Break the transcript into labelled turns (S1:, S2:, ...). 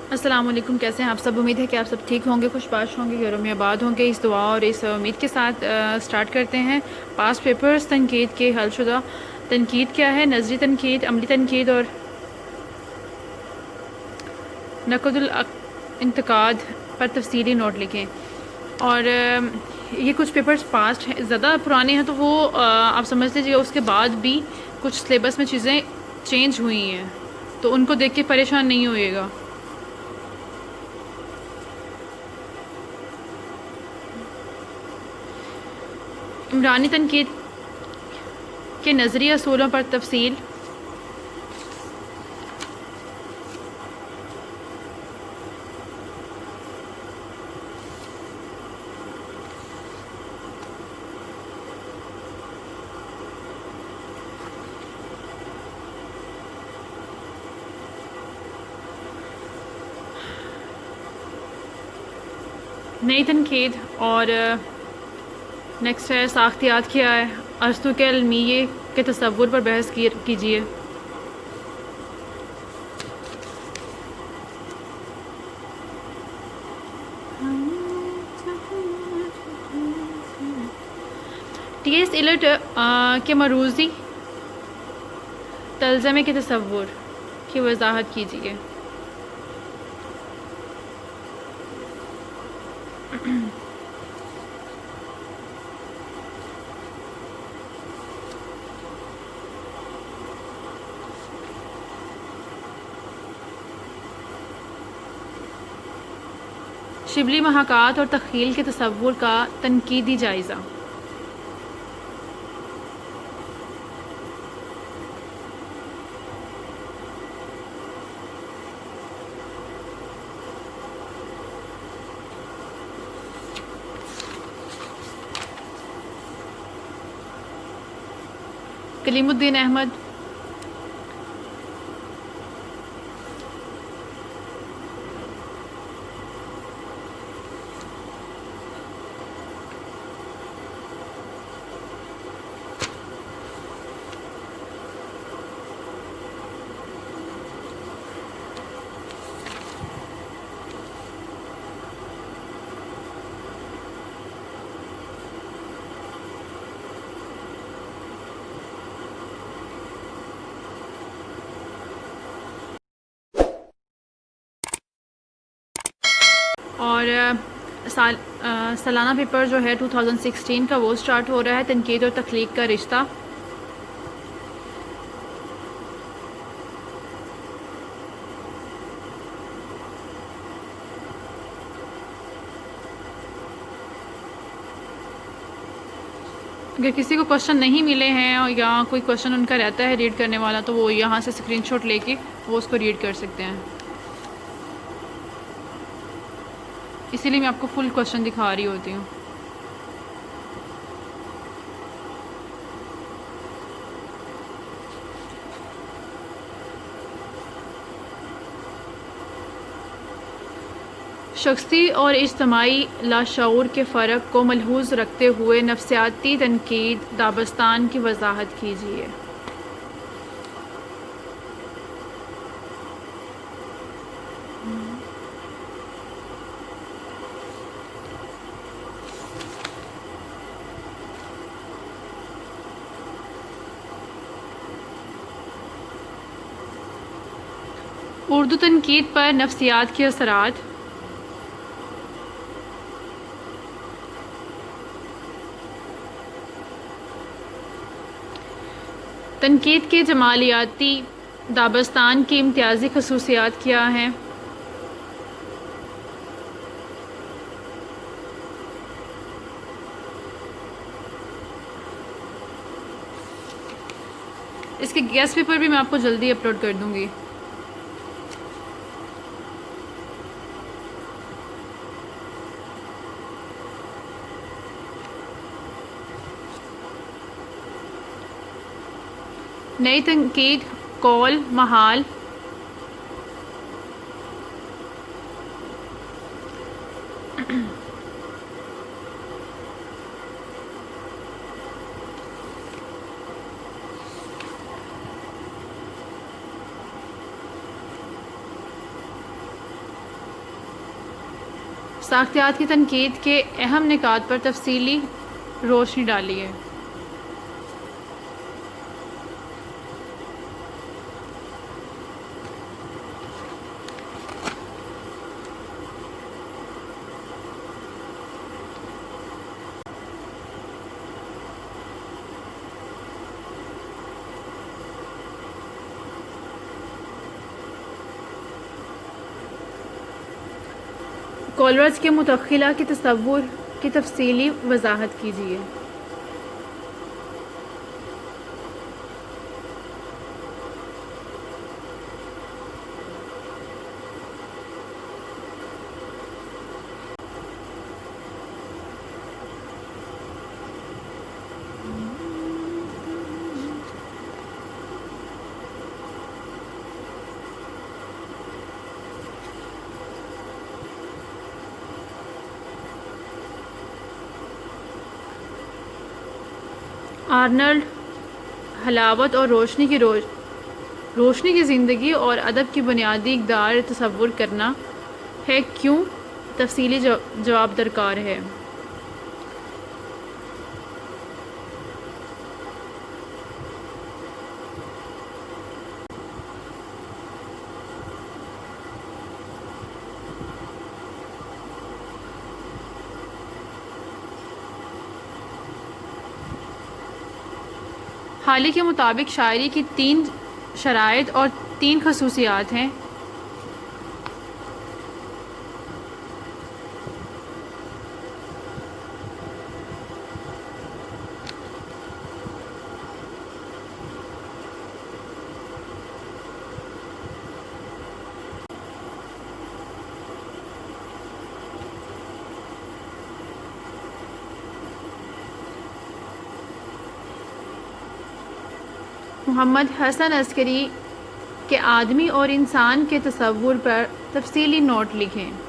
S1: अस्सलाम वालेकुम। कैसे हैं आप सब? उम्मीद है कि आप सब ठीक होंगे, खुशबाश होंगे, घरों में आबाद होंगे। इस दुआ और इस उम्मीद के साथ स्टार्ट करते हैं पास पेपर्स तनकीद के हलशुदा। तनकीद क्या है? नज़री तनकीद, अमली तनकीद और नक़दुल इंतकाद पर तफसीली नोट लिखें। और ये कुछ पेपर्स पास्ट हैं, ज़्यादा पुराने हैं तो वो आप समझ लीजिए। उसके बाद भी कुछ सिलेबस में चीज़ें चेंज हुई हैं, तो उनको देख के परेशान नहीं होइएगा। इमरानी तनकीद के नज़रिया असूलों पर तफसील। नई तनकीद और नेक्स्ट है साख्तियात क्या है। अरस्तु के अलमिये के तसव्वुर पर बहस कीजिए। टी एस इलियट के मरूज़ी तर्जमे के तसव्वुर की वजाहत कीजिए। शिबली महाकात और तख़ील के तसव्वुर का तनकीदी जायज़ा। कलीमुद्दीन अहमद और सालाना पेपर जो है 2016 का वो स्टार्ट हो रहा है। तनकीद और तख्लीक का रिश्ता। अगर किसी को क्वेश्चन नहीं मिले हैं या कोई क्वेश्चन उनका रहता है रीड करने वाला, तो वो यहाँ से स्क्रीनशॉट लेके वो उसको रीड कर सकते हैं। इसीलिए मैं आपको फुल क्वेश्चन दिखा रही होती हूँ। शख्सी और इज्तमाई लाशऊर के फ़र्क को मलहूज़ रखते हुए नफ्सियाती तनकीद दाबस्तान की वजाहत कीजिए। उर्दू तनकीद पर नफ्सियात के असरात। तनकीद के जमालियाती दाबस्तान की इम्तियाज़ी खसूसियात क्या हैं? इसके गेस्ट पेपर भी मैं आपको जल्दी अपलोड कर दूँगी। नई तनकीद कौल महाल। साख्तियात की तनकीद के अहम निकात पर तफसीली रोशनी डाली है। कॉलवर्स के मुतखिला के तसव्वुर की तफसीली वजाहत कीजिए। आर्नल्ड हलावत और रोशनी की ज़िंदगी और अदब की बुनियादी इक़दार तसव्वुर करना है, क्यों तफसीली जवाब दरकार है। हाली के मुताबिक शायरी की 3 शराइत और 3 खसूसियात हैं। मोहम्मद हसन अस्करी के आदमी और इंसान के तसव्वुर पर तफसीली नोट लिखें।